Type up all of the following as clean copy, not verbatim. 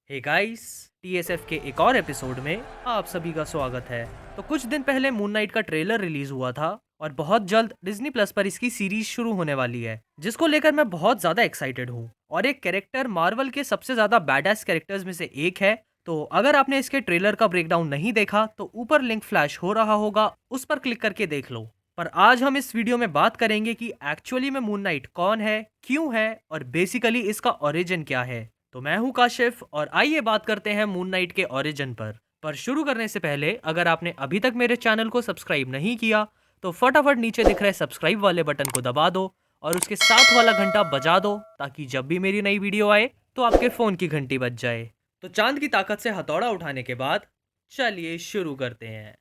Hey guys, TSF के एक और एपिसोड में आप सभी का स्वागत है। तो कुछ दिन पहले मून नाइट का ट्रेलर रिलीज हुआ था और बहुत जल्द डिज्नी प्लस पर इसकी सीरीज शुरू होने वाली है, जिसको लेकर मैं बहुत ज्यादा एक्साइटेड हूँ। और एक कैरेक्टर मार्वल के सबसे ज्यादा बैडएस कैरेक्टर्स में से एक है। तो अगर आपने इसके ट्रेलर का ब्रेकडाउन नहीं देखा तो ऊपर लिंक फ्लैश हो रहा होगा, उस पर क्लिक करके देख लो। पर आज हम इस वीडियो में बात करेंगे कि एक्चुअली में मून नाइट कौन है, क्यों है और बेसिकली इसका ओरिजिन क्या है। तो मैं हूं काशिफ और आइए बात करते हैं मून नाइट के ओरिजिन पर शुरू करने से पहले अगर आपने अभी तक मेरे चैनल को सब्सक्राइब नहीं किया तो फटाफट नीचे दिख रहे सब्सक्राइब वाले बटन को दबा दो और उसके साथ वाला घंटा बजा दो, ताकि जब भी मेरी नई वीडियो आए तो आपके फोन की घंटी बज जाए। तो चांद की ताकत से हथौड़ा उठाने के बाद चलिए शुरू करते हैं।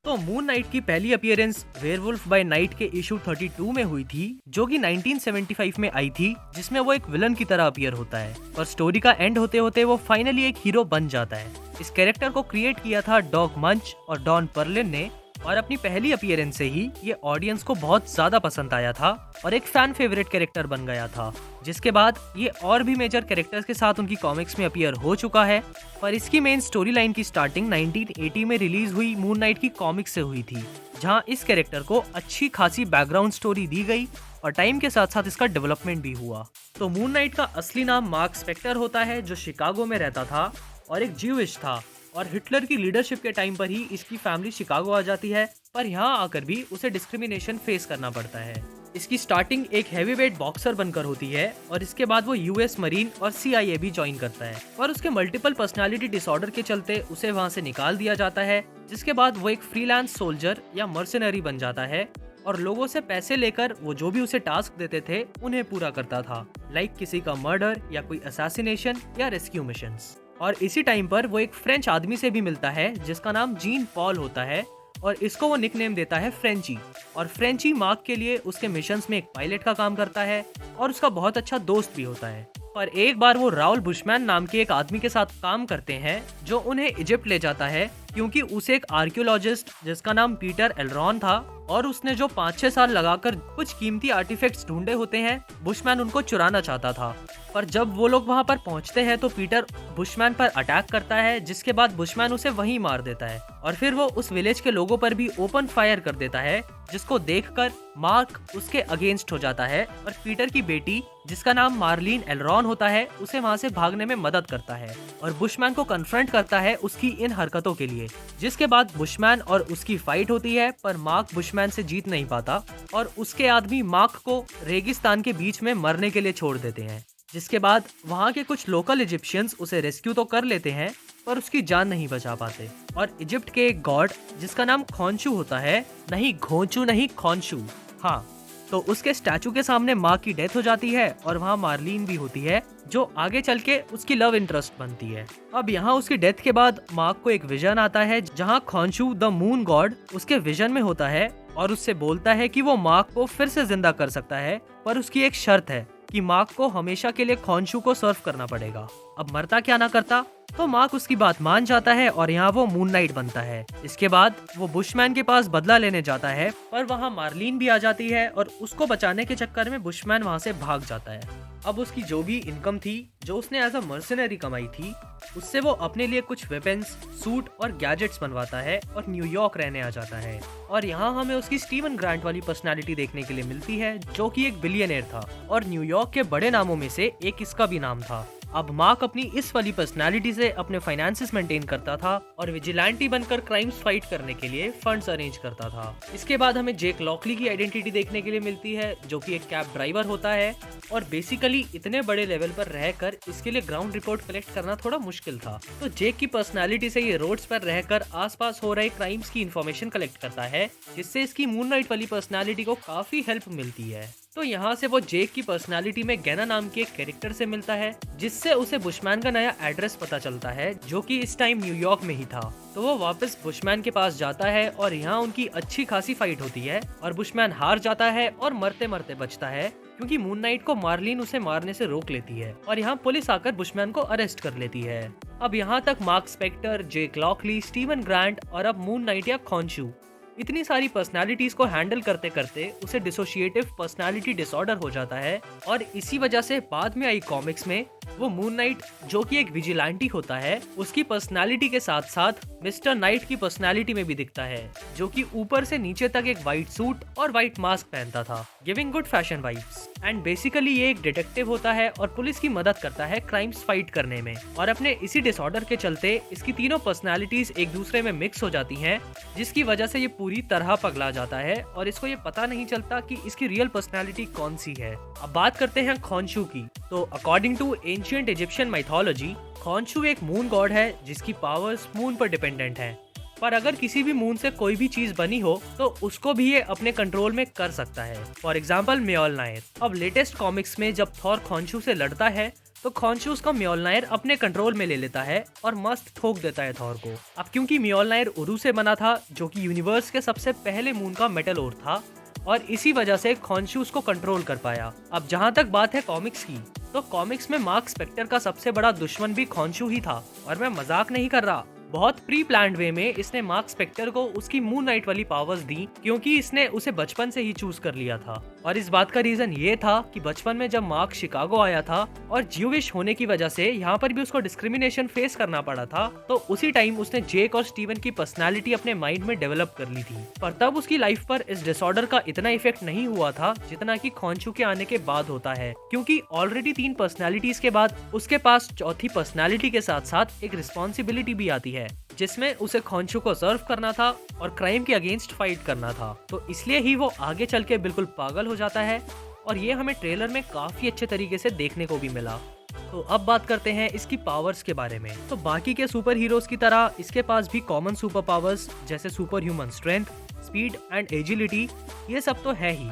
तो मून नाइट की पहली अपीयरेंस वेयरवुल्फ बाय नाइट के इशू 32 में हुई थी, जो कि 1975 में आई थी, जिसमें वो एक विलन की तरह अपीयर होता है। पर स्टोरी का एंड होते होते वो फाइनली एक हीरो बन जाता है। इस कैरेक्टर को क्रिएट किया था डॉग मंच और डॉन परलिन ने, और अपनी पहली अपीयरेंस से ही ये ऑडियंस को बहुत ज्यादा पसंद आया था और एक फैन फेवरेट कैरेक्टर बन गया था। जिसके बाद ये और भी मेजर कैरेक्टर्स के साथ उनकी कॉमिक्स में अपीयर हो चुका है। पर इसकी मेन स्टोरी लाइन की स्टार्टिंग 1980 में रिलीज हुई मून नाइट की कॉमिक्स से हुई थी, जहां इस कैरेक्टर को अच्छी खासी बैकग्राउंड स्टोरी दी गई और टाइम के साथ साथ इसका डेवलपमेंट भी हुआ। तो मून नाइट का असली नाम मार्क स्पेक्टर होता है, जो शिकागो में रहता था और एक ज्यूइश था। और हिटलर की लीडरशिप के टाइम पर ही इसकी फैमिली शिकागो आ जाती है, पर यहाँ आकर भी उसे डिस्क्रिमिनेशन फेस करना पड़ता है। इसकी स्टार्टिंग एक हैवीवेट बॉक्सर बनकर होती है और इसके बाद वो यूएस मरीन और सीआईए भी ज्वाइन करता है, पर उसके मल्टीपल पर्सनालिटी डिसऑर्डर के चलते उसे वहाँ से निकाल दिया जाता है। जिसके बाद वो एक फ्रीलांस सोल्जर या मर्सिनरी बन जाता है और लोगों से पैसे लेकर वो जो भी उसे टास्क देते थे उन्हें पूरा करता था, लाइक किसी का मर्डर या कोई असैसिनेशन या रेस्क्यू मिशंस। और इसी टाइम पर वो एक फ्रेंच आदमी से भी मिलता है जिसका नाम जीन पॉल होता है और इसको वो निकनेम देता है फ्रेंची। और फ्रेंची मार्क के लिए उसके मिशंस में एक पायलट का काम करता है और उसका बहुत अच्छा दोस्त भी होता है। पर एक बार वो राउल बुशमैन नाम के एक आदमी के साथ काम करते हैं, जो उन्हें इजिप्ट ले जाता है, क्योंकि उसे एक आर्कियोलॉजिस्ट जिसका नाम पीटर एलरॉन था और उसने जो 5-6 साल लगाकर कुछ कीमती आर्टिफैक्ट्स ढूंढे होते हैं, बुशमैन उनको चुराना चाहता था। पर जब वो लोग वहां पर पहुंचते हैं तो पीटर बुशमैन पर अटैक करता है, जिसके बाद बुशमैन उसे वहीं मार देता है और फिर वो उस विलेज के लोगों पर भी ओपन फायर कर देता है, जिसको देखकर मार्क उसके अगेंस्ट हो जाता है और पीटर की बेटी जिसका नाम मार्लिन एलरॉन होता है उसे वहां से भागने में मदद करता है और बुशमैन को कन्फ्रंट करता है उसकी इन हरकतों के लिए। जिसके बाद बुशमैन और उसकी फाइट होती है, पर मार्क बुशमैन से जीत नहीं पाता और उसके आदमी मार्क को रेगिस्तान के बीच में मरने के लिए छोड़ देते हैं। जिसके बाद वहाँ के कुछ लोकल इजिप्शियंस उसे रेस्क्यू तो कर लेते हैं, पर उसकी जान नहीं बचा पाते। और इजिप्ट के एक गॉड जिसका नाम खोंचू होता है, नहीं घोंचू नहीं खोंचू, हाँ, तो उसके स्टैचू के सामने माँ की डेथ हो जाती है और वहाँ मार्लिन भी होती है, जो आगे चल के उसकी लव इंटरेस्ट बनती है। अब यहाँ उसकी डेथ के बाद मार्क को एक विजन आता है, जहाँ खोंचू द मून गॉड उसके विजन में होता है और उससे बोलता है कि वो मार्क को फिर से जिंदा कर सकता है, पर उसकी एक शर्त है कि मार्क को हमेशा के लिए खोंचू को सर्व करना पड़ेगा। अब मरता क्या ना करता, तो मार्क उसकी बात मान जाता है और यहाँ वो मून नाइट बनता है। इसके बाद वो बुशमैन के पास बदला लेने जाता है, पर वहाँ मार्लिन भी आ जाती है और उसको बचाने के चक्कर में बुशमैन वहाँ से भाग जाता है। अब उसकी जो भी इनकम थी, जो उसने एज अ मर्सिनरी कमाई थी, उससे वो अपने लिए कुछ वेपन्स, सूट और गैजेट्स बनवाता है और न्यूयॉर्क रहने आ जाता है। और यहाँ हमें उसकी स्टीवन ग्रांट वाली पर्सनालिटी देखने के लिए मिलती है, जो कि एक बिलियनर था और न्यूयॉर्क के बड़े नामों में से एक इसका भी नाम था। अब मार्क अपनी इस वाली पर्सनालिटी से अपने फाइनेंसेस मेंटेन करता था और विजिलेंटी बनकर क्राइम्स फाइट करने के लिए फंड्स अरेंज करता था। इसके बाद हमें जेक लॉकली की आइडेंटिटी देखने के लिए मिलती है, जो कि एक कैब ड्राइवर होता है और बेसिकली इतने बड़े लेवल पर रहकर इसके लिए ग्राउंड रिपोर्ट कलेक्ट करना थोड़ा मुश्किल था। तो जेक की पर्सनालिटी से ये रोड्स पर रहकर आसपास हो रहे क्राइम्स की इन्फॉर्मेशन कलेक्ट करता है, जिससे इसकी मून नाइट वाली पर्सनालिटी को काफी हेल्प मिलती है। तो यहाँ से वो जेक की पर्सनालिटी में गैना नाम के एक कैरेक्टर से मिलता है, जिससे उसे बुशमैन का नया एड्रेस पता चलता है, जो कि इस टाइम न्यूयॉर्क में ही था। तो वो वापस बुशमैन के पास जाता है और यहाँ उनकी अच्छी खासी फाइट होती है और बुशमैन हार जाता है और मरते मरते बचता है, क्योंकि मून नाइट को मार्लिन उसे मारने से रोक लेती है और यहाँ पुलिस आकर बुशमैन को अरेस्ट कर लेती है। अब यहाँ तक मार्क स्पेक्टर, जेक लॉकली, स्टीवन ग्रांट और अब मून नाइट या खोंचू, इतनी सारी पर्सनालिटीज को हैंडल करते करते उसे डिसोशिएटिव पर्सनालिटी डिसऑर्डर हो जाता है और इसी वजह से बाद में आई कॉमिक्स में वो मून नाइट, जो कि एक विजिलेंटी होता है, उसकी पर्सनालिटी के साथ साथ मिस्टर नाइट की पर्सनालिटी में भी दिखता है, जो कि ऊपर से नीचे तक एक व्हाइट सूट और व्हाइट मास्क पहनता था, giving good fashion vibes. And basically ये एक डिटेक्टिव होता है और पुलिस की मदद करता है क्राइम्स फाइट करने में। और अपने इसी डिसऑर्डर के चलते इसकी तीनों पर्सनालिटीज एक दूसरे में मिक्स हो जाती हैं, जिसकी वजह से ये पूरी तरह पगला जाता है और इसको ये पता नहीं चलता कि इसकी रियल पर्सनालिटी कौन सी है। अब बात करते हैं खॉन्शू की। तो according to ancient Egyptian mythology, Khonshu एक मून गॉड है जिसकी पावर्स मून पर डिपेंडेंट हैं। पर अगर किसी भी मून से कोई भी चीज बनी हो तो उसको भी ये अपने कंट्रोल में कर सकता है। For example Mjolnir. अब लेटेस्ट कॉमिक्स में जब थॉर खॉन्शू से लड़ता है तो खॉन्शू उसका म्योलनायर अपने कंट्रोल में ले लेता है और मस्त ठोक देता है थॉर को। अब क्योंकि म्योलनायर उरु से बना था, जो कि यूनिवर्स के सबसे पहले मून का मेटल ओर था, और इसी वजह से खॉन्शू उसको कंट्रोल कर पाया। अब जहाँ तक बात है कॉमिक्स की, तो कॉमिक्स में मार्क स्पेक्टर का सबसे बड़ा दुश्मन भी खॉन्शू ही था। और मैं मजाक नहीं कर रहा, बहुत प्री प्लान्ड वे में इसने मार्क स्पेक्टर को उसकी मून नाइट वाली पावर्स दी, क्योंकि इसने उसे बचपन से ही चूज कर लिया था। और इस बात का रीजन ये था कि बचपन में जब मार्क शिकागो आया था और ज्यूविश होने की वजह से यहाँ पर भी उसको डिस्क्रिमिनेशन फेस करना पड़ा था, तो उसी टाइम उसने जेक और स्टीवन की पर्सनालिटी अपने माइंड में डेवलप कर ली थी। पर तब उसकी लाइफ पर इस डिसऑर्डर का इतना इफेक्ट नहीं हुआ था जितना कि खॉन्शू के आने के बाद होता है, क्योंकि ऑलरेडी 3 पर्सनालिटीज के बाद उसके पास चौथी पर्सनालिटी के साथ साथ एक रिस्पॉन्सिबिलिटी भी आती है, जिसमें उसे खॉन्शू को सर्व करना था और क्राइम के अगेंस्ट फाइट करना था। तो इसलिए ही वो आगे चल के बिल्कुल पागल हो जाता है और ये हमें ट्रेलर में काफी अच्छे तरीके से देखने को भी मिला। तो अब बात करते हैं इसकी पावर्स के बारे में। तो बाकी के सुपर हीरोज की तरह इसके पास भी कॉमन सुपर पावर्स जैसे super human strength, speed and agility, ये सब तो है ही,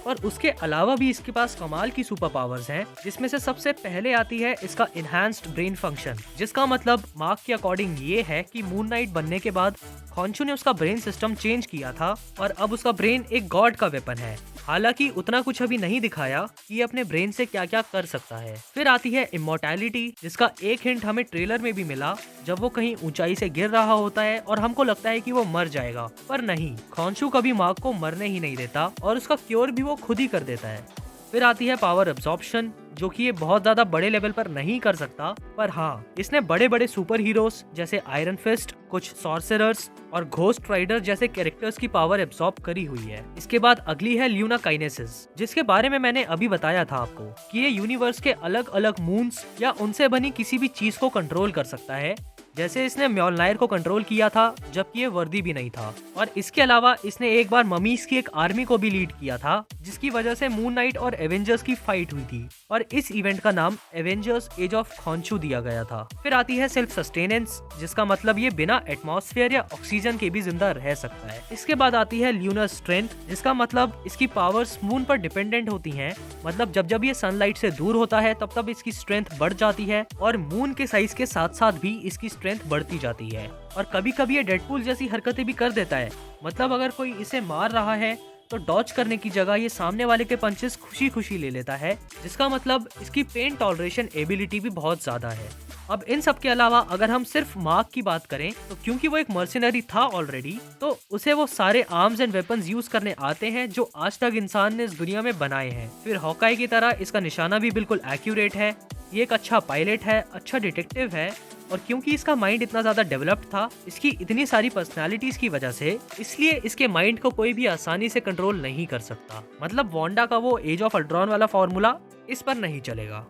और उसके अलावा भी इसके पास कमाल की सुपर पावर्स हैं, जिसमें से सबसे पहले आती है इसका इनहैंस्ड ब्रेन फंक्शन, जिसका मतलब मार्क के अकॉर्डिंग ये है कि मून नाइट बनने के बाद खॉन्शू ने उसका ब्रेन सिस्टम चेंज किया था और अब उसका ब्रेन एक गॉड का वेपन है। हालांकि उतना कुछ अभी नहीं दिखाया कि ये अपने ब्रेन से क्या क्या कर सकता है। फिर आती है इमॉर्टैलिटी, जिसका एक हिंट हमें ट्रेलर में भी मिला जब वो कहीं ऊंचाई से गिर रहा होता है और हमको लगता है कि वो मर जाएगा, पर नहीं, खॉन्शू कभी मार्क को मरने ही नहीं देता और उसका क्योर भी वो खुद ही कर देता है। फिर आती है पावर एब्जॉर्प्शन, जो कि ये बहुत ज्यादा बड़े लेवल पर नहीं कर सकता, पर हाँ, इसने बड़े बड़े सुपर हीरोज जैसे आयरन फिस्ट, कुछ सॉर्सरर्स और घोस्ट राइडर जैसे कैरेक्टर्स की पावर एब्सॉर्ब करी हुई है। इसके बाद अगली है ल्यूना काइनेसिस, जिसके बारे में मैंने अभी बताया था आपको कि ये यूनिवर्स के अलग अलग मून्स या उनसे बनी किसी भी चीज को कंट्रोल कर सकता है। जैसे इसने म्योलनायर को कंट्रोल किया था जबकि ये वर्दी भी नहीं था, और इसके अलावा इसने एक बार ममीज की एक आर्मी को भी लीड किया था, जिसकी वजह से मून नाइट और एवेंजर्स की फाइट हुई थी और इस इवेंट का नाम एवेंजर्स एज ऑफ खॉन्शू दिया गया था। फिर आती है सेल्फ सस्टेनेंस, जिसका मतलब ये बिना एटमॉस्फेयर या ऑक्सीजन के भी जिंदा रह सकता है। इसके बाद आती है ल्यूनर स्ट्रेंथ, जिसका मतलब इसकी पावर्स मून पर डिपेंडेंट होती हैं, मतलब जब जब ये सनलाइट से दूर होता है तब तब इसकी स्ट्रेंथ बढ़ जाती है और मून के साइज के साथ साथ भी इसकी स्ट्रेंथ बढ़ती जाती है। और कभी कभी ये डेडपूल जैसी हरकतें भी कर देता है, मतलब अगर कोई इसे मार रहा है तो डॉज करने की जगह ये सामने वाले के पंचेस खुशी खुशी ले लेता है, जिसका मतलब इसकी पेन टॉलरेशन एबिलिटी भी बहुत ज्यादा है। अब इन सब के अलावा अगर हम सिर्फ मार्क की बात करें तो क्योंकि वो एक मर्सिनरी था ऑलरेडी, तो उसे वो सारे आर्म्स एंड वेपन्स यूज करने आते हैं जो आज तक इंसान ने इस दुनिया में बनाए हैं। फिर हॉकाई की तरह इसका निशाना भी बिल्कुल एक्यूरेट है, ये एक अच्छा पायलट है, अच्छा डिटेक्टिव है, और क्योंकि इसका माइंड इतना ज्यादा डेवलप्ड था इसकी इतनी सारी पर्सनालिटीज की वजह से, इसलिए इसके माइंड को कोई भी आसानी से कंट्रोल नहीं कर सकता। मतलब वांडा का वो एज ऑफ अल्ट्रॉन वाला फॉर्मूला इस पर नहीं चलेगा।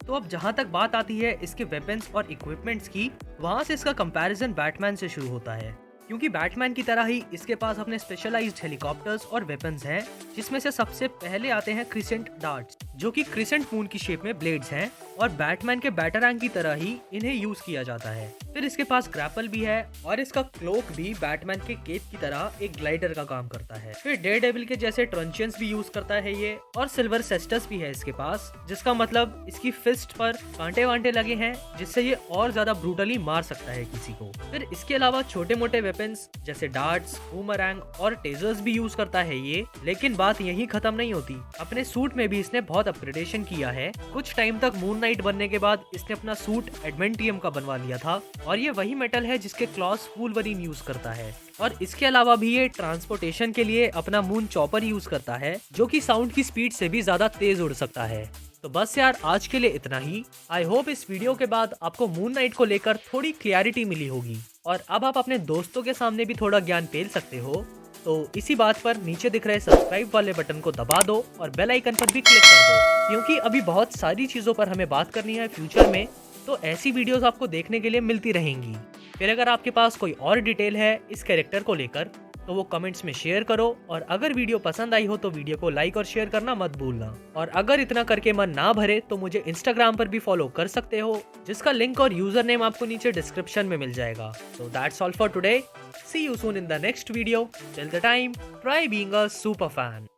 तो अब जहाँ तक बात आती है इसके वेपन्स और इक्विपमेंट्स की, वहाँ से इसका कंपैरिजन बैटमैन से शुरू होता है, क्योंकि बैटमैन की तरह ही इसके पास अपने स्पेशलाइज्ड हेलीकॉप्टर्स और वेपन्स हैं, जिसमें से सबसे पहले आते हैं क्रिसेंट डार्ट्स, जो कि क्रिसेंट मून की शेप में ब्लेड्स हैं और बैटमैन के बैटरैंग की तरह ही इन्हें यूज किया जाता है। फिर इसके पास ग्रैपल भी है और इसका क्लोक भी बैटमैन के केप की तरह एक ग्लाइडर का काम करता है। फिर डेयरडेविल के जैसे ट्रंचियंस भी यूज करता है ये, और सिल्वर सेस्टस भी है इसके पास, जिसका मतलब इसकी फिस्ट पर कांटे वांटे लगे हैं, जिससे ये और ज्यादा ब्रूटली मार सकता है किसी को। फिर इसके अलावा छोटे मोटे वेपन्स जैसे डार्ट्स, बूमरैंग और टेजर्स भी यूज करता है ये। लेकिन बात यहीं खत्म नहीं होती, अपने सूट में भी इसने बहुत बाद अपग्रेडेशन किया है। कुछ टाइम तक मून नाइट बनने के बाद इसने अपना सूट एडमेंटियम का बनवा लिया था और ये वही मेटल है जिसके क्लॉस वुल्वरीन यूज करता है। और इसके अलावा भी ये ट्रांसपोर्टेशन के लिए अपना मून चॉपर यूज करता है जो कि साउंड की स्पीड से भी ज्यादा तेज उड़ सकता है। तो बस यार आज के लिए इतना ही। आई होप इस वीडियो के बाद आपको मून नाइट को लेकर थोड़ी क्लियरिटी मिली होगी और अब आप अपने दोस्तों के सामने भी थोड़ा ज्ञान पेल सकते हो। तो इसी बात पर नीचे दिख रहे सब्सक्राइब वाले बटन को दबा दो और बेल आइकन पर भी क्लिक कर दो, क्योंकि अभी बहुत सारी चीजों पर हमें बात करनी है फ्यूचर में, तो ऐसी वीडियोस आपको देखने के लिए मिलती रहेंगी। फिर अगर आपके पास कोई और डिटेल है इस कैरेक्टर को लेकर तो वो कमेंट्स में शेयर करो, और अगर वीडियो पसंद आई हो तो वीडियो को लाइक और शेयर करना मत भूलना। और अगर इतना करके मन ना भरे तो मुझे इंस्टाग्राम पर भी फॉलो कर सकते हो, जिसका लिंक और यूजर नेम आपको नीचे डिस्क्रिप्शन में मिल जाएगा। So that's all for today. See you soon in the next video. Till the time, try being a super fan.